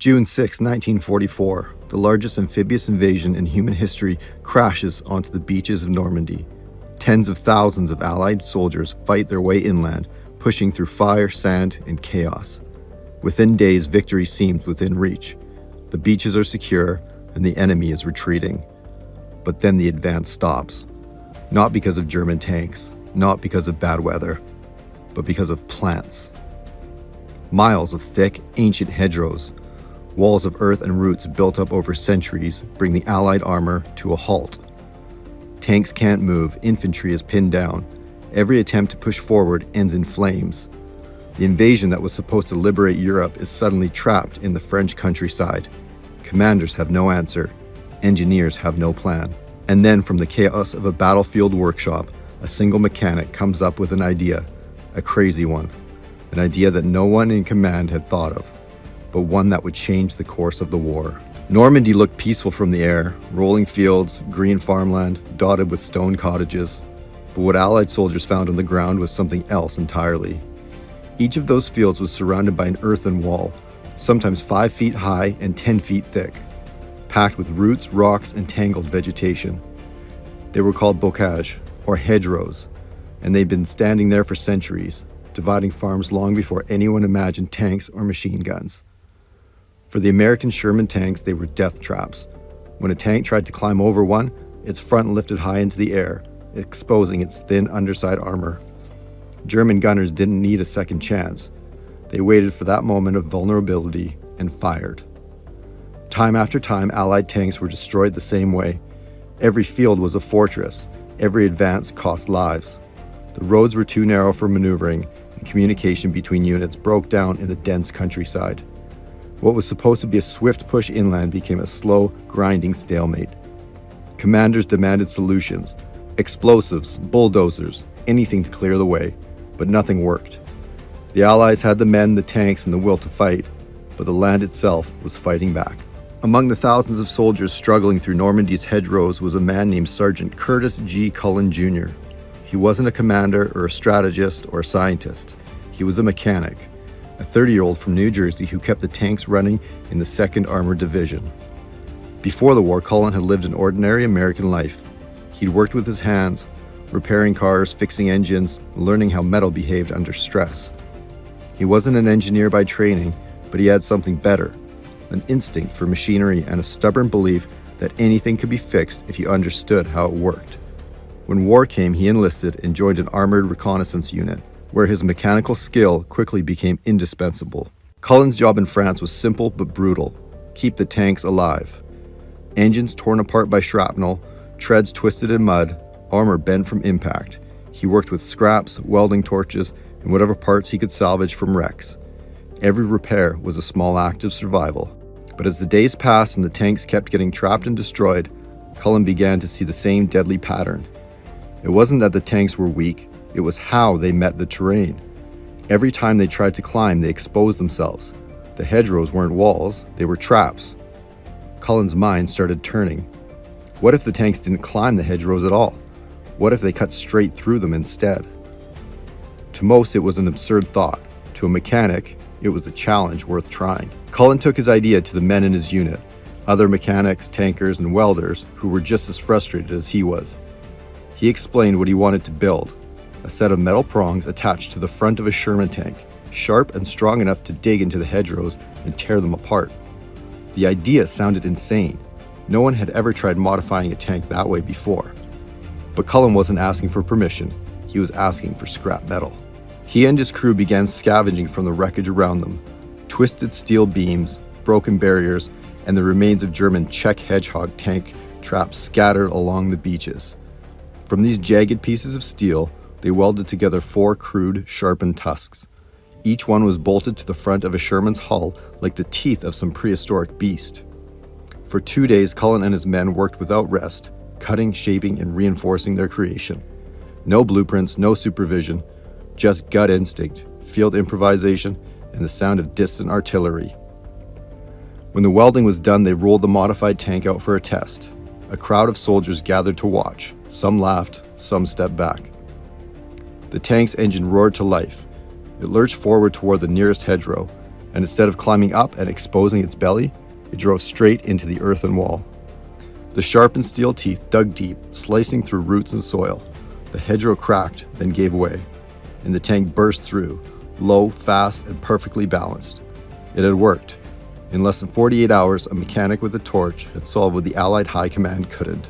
June 6, 1944, the largest amphibious invasion in human history crashes onto the beaches of Normandy. Tens of thousands of Allied soldiers fight their way inland, pushing through fire, sand, and chaos. Within days, victory seems within reach. The beaches are secure, and the enemy is retreating. But then the advance stops. Not because of German tanks, not because of bad weather, but because of plants. Miles of thick, ancient hedgerows, walls of earth and roots built up over centuries, bring the Allied armor to a halt. Tanks can't move, infantry is pinned down. Every attempt to push forward ends in flames. The invasion that was supposed to liberate Europe is suddenly trapped in the French countryside. Commanders have no answer. Engineers have no plan. And then from the chaos of a battlefield workshop, a single mechanic comes up with an idea, a crazy one, an idea that no one in command had thought of, but one that would change the course of the war. Normandy looked peaceful from the air, rolling fields, green farmland, dotted with stone cottages. But what Allied soldiers found on the ground was something else entirely. Each of those fields was surrounded by an earthen wall, sometimes 5 feet high and 10 feet thick, packed with roots, rocks, and tangled vegetation. They were called bocage, or hedgerows, and they'd been standing there for centuries, dividing farms long before anyone imagined tanks or machine guns. For the American Sherman tanks, they were death traps. When a tank tried to climb over one, its front lifted high into the air, exposing its thin underside armor. German gunners didn't need a second chance. They waited for that moment of vulnerability and fired. Time after time, Allied tanks were destroyed the same way. Every field was a fortress. Every advance cost lives. The roads were too narrow for maneuvering, and communication between units broke down in the dense countryside. What was supposed to be a swift push inland became a slow, grinding stalemate. Commanders demanded solutions, explosives, bulldozers, anything to clear the way, but nothing worked. The Allies had the men, the tanks, and the will to fight, but the land itself was fighting back. Among the thousands of soldiers struggling through Normandy's hedgerows was a man named Sergeant Curtis G. Culin Jr. He wasn't a commander or a strategist or a scientist. He was a mechanic, a 30-year-old from New Jersey who kept the tanks running in the 2nd Armored Division. Before the war, Culin had lived an ordinary American life. He'd worked with his hands, repairing cars, fixing engines, learning how metal behaved under stress. He wasn't an engineer by training, but he had something better, an instinct for machinery and a stubborn belief that anything could be fixed if you understood how it worked. When war came, he enlisted and joined an armored reconnaissance unit, where his mechanical skill quickly became indispensable. Cullin's job in France was simple but brutal: keep the tanks alive. Engines torn apart by shrapnel, treads twisted in mud, armor bent from impact. He worked with scraps, welding torches, and whatever parts he could salvage from wrecks. Every repair was a small act of survival. But as the days passed and the tanks kept getting trapped and destroyed, Culin began to see the same deadly pattern. It wasn't that the tanks were weak, it was how they met the terrain. Every time they tried to climb, they exposed themselves. The hedgerows weren't walls, they were traps. Cullin's mind started turning. What if the tanks didn't climb the hedgerows at all? What if they cut straight through them instead? To most, it was an absurd thought. To a mechanic, it was a challenge worth trying. Culin took his idea to the men in his unit, other mechanics, tankers, and welders who were just as frustrated as he was. He explained what he wanted to build: a set of metal prongs attached to the front of a Sherman tank, sharp and strong enough to dig into the hedgerows and tear them apart. The idea sounded insane. No one had ever tried modifying a tank that way before. But Culin wasn't asking for permission, he was asking for scrap metal. He and his crew began scavenging from the wreckage around them: twisted steel beams, broken barriers, and the remains of German Czech hedgehog tank traps scattered along the beaches. From these jagged pieces of steel, they welded together 4 crude, sharpened tusks. Each one was bolted to the front of a Sherman's hull like the teeth of some prehistoric beast. For 2 days, Culin and his men worked without rest, cutting, shaping, and reinforcing their creation. No blueprints, no supervision, just gut instinct, field improvisation, and the sound of distant artillery. When the welding was done, they rolled the modified tank out for a test. A crowd of soldiers gathered to watch. Some laughed, some stepped back. The tank's engine roared to life. It lurched forward toward the nearest hedgerow. and instead of climbing up and exposing its belly, it drove straight into the earthen wall. The sharpened steel teeth dug deep, slicing through roots and soil. The hedgerow cracked, then gave way, and the tank burst through, low, fast, and perfectly balanced. It had worked. In less than 48 hours, a mechanic with a torch had solved what the Allied High Command couldn't.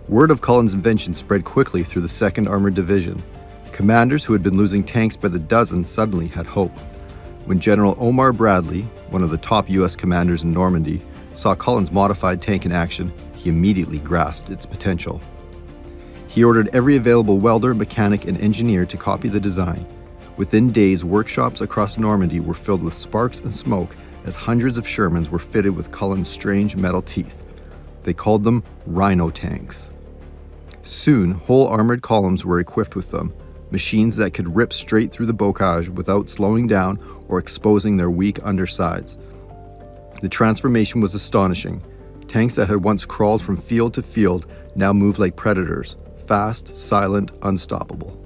Word of Culin's invention spread quickly through the 2nd Armored Division. Commanders who had been losing tanks by the dozen suddenly had hope. When General Omar Bradley, one of the top U.S. commanders in Normandy, saw Culin's modified tank in action, he immediately grasped its potential. He ordered every available welder, mechanic, and engineer to copy the design. Within days, workshops across Normandy were filled with sparks and smoke as hundreds of Shermans were fitted with Culin's strange metal teeth. They called them Rhino tanks. Soon, whole armored columns were equipped with them, machines that could rip straight through the bocage without slowing down or exposing their weak undersides. The transformation was astonishing. Tanks that had once crawled from field to field now moved like predators, fast, silent, unstoppable.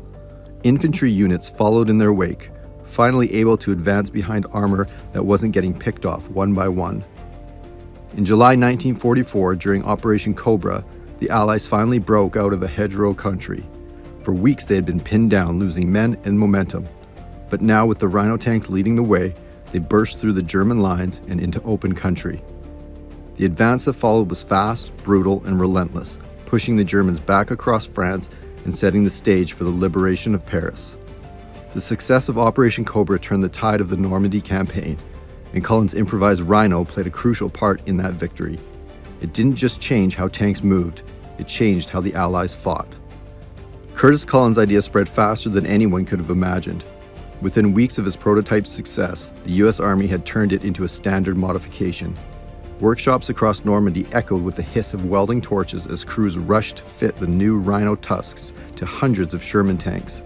Infantry units followed in their wake, finally able to advance behind armor that wasn't getting picked off one by one. In July 1944, during Operation Cobra, the Allies finally broke out of the hedgerow country. For weeks they had been pinned down, losing men and momentum. But now, with the Rhino tank leading the way, they burst through the German lines and into open country. The advance that followed was fast, brutal, and relentless, pushing the Germans back across France and setting the stage for the liberation of Paris. The success of Operation Cobra turned the tide of the Normandy campaign, and Culin's improvised Rhino played a crucial part in that victory. It didn't just change how tanks moved, it changed how the Allies fought. Curtis Culin's idea spread faster than anyone could have imagined. Within weeks of his prototype's success, the US Army had turned it into a standard modification. Workshops across Normandy echoed with the hiss of welding torches as crews rushed to fit the new Rhino tusks to hundreds of Sherman tanks.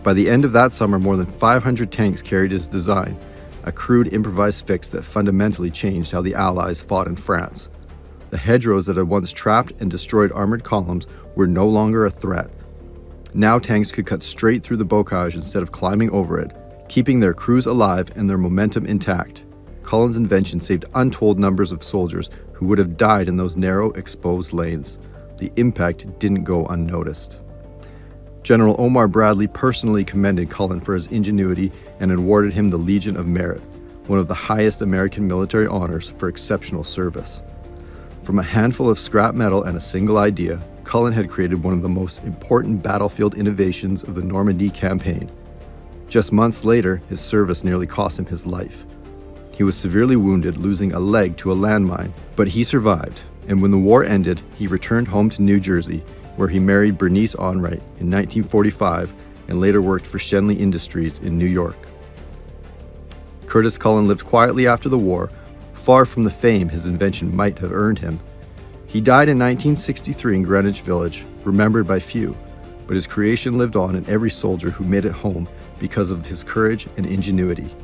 By the end of that summer, more than 500 tanks carried his design, a crude improvised fix that fundamentally changed how the Allies fought in France. The hedgerows that had once trapped and destroyed armored columns were no longer a threat. Now tanks could cut straight through the bocage instead of climbing over it, keeping their crews alive and their momentum intact. Culin's invention saved untold numbers of soldiers who would have died in those narrow, exposed lanes. The impact didn't go unnoticed. General Omar Bradley personally commended Culin for his ingenuity and awarded him the Legion of Merit, one of the highest American military honors for exceptional service. From a handful of scrap metal and a single idea, Culin had created one of the most important battlefield innovations of the Normandy campaign. Just months later, his service nearly cost him his life. He was severely wounded, losing a leg to a landmine, but he survived, and when the war ended, he returned home to New Jersey, where he married Bernice Onright in 1945 and later worked for Schenley Industries in New York. Curtis Culin lived quietly after the war, far from the fame his invention might have earned him. He died in 1963 in Greenwich Village, remembered by few, but his creation lived on in every soldier who made it home because of his courage and ingenuity.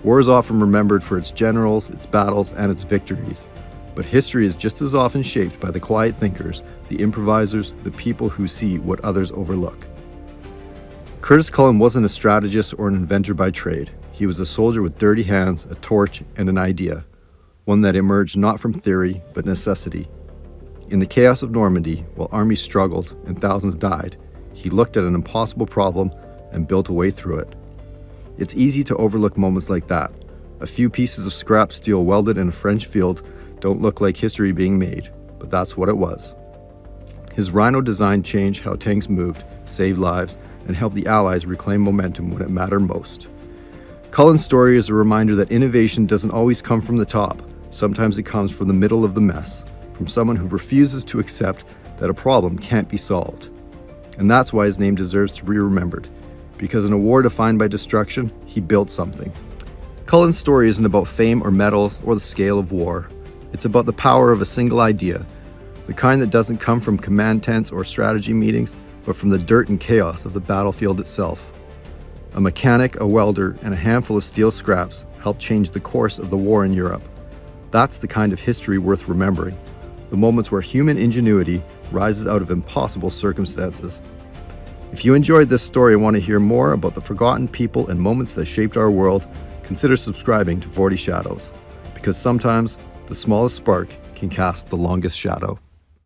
War is often remembered for its generals, its battles, and its victories, but history is just as often shaped by the quiet thinkers, the improvisers, the people who see what others overlook. Curtis Culin wasn't a strategist or an inventor by trade. He was a soldier with dirty hands, a torch, and an idea, one that emerged not from theory, but necessity. In the chaos of Normandy, while armies struggled and thousands died, he looked at an impossible problem and built a way through it. It's easy to overlook moments like that. A few pieces of scrap steel welded in a French field don't look like history being made, but that's what it was. His Rhino design changed how tanks moved, saved lives, and helped the Allies reclaim momentum when it mattered most. Culin's story is a reminder that innovation doesn't always come from the top. Sometimes it comes from the middle of the mess, from someone who refuses to accept that a problem can't be solved. And that's why his name deserves to be remembered, because in a war defined by destruction, he built something. Culin's story isn't about fame or medals or the scale of war. It's about the power of a single idea, the kind that doesn't come from command tents or strategy meetings, but from the dirt and chaos of the battlefield itself. A mechanic, a welder, and a handful of steel scraps helped change the course of the war in Europe. That's the kind of history worth remembering, the moments where human ingenuity rises out of impossible circumstances. If you enjoyed this story and want to hear more about the forgotten people and moments that shaped our world, consider subscribing to 40 Shadows, because sometimes the smallest spark can cast the longest shadow.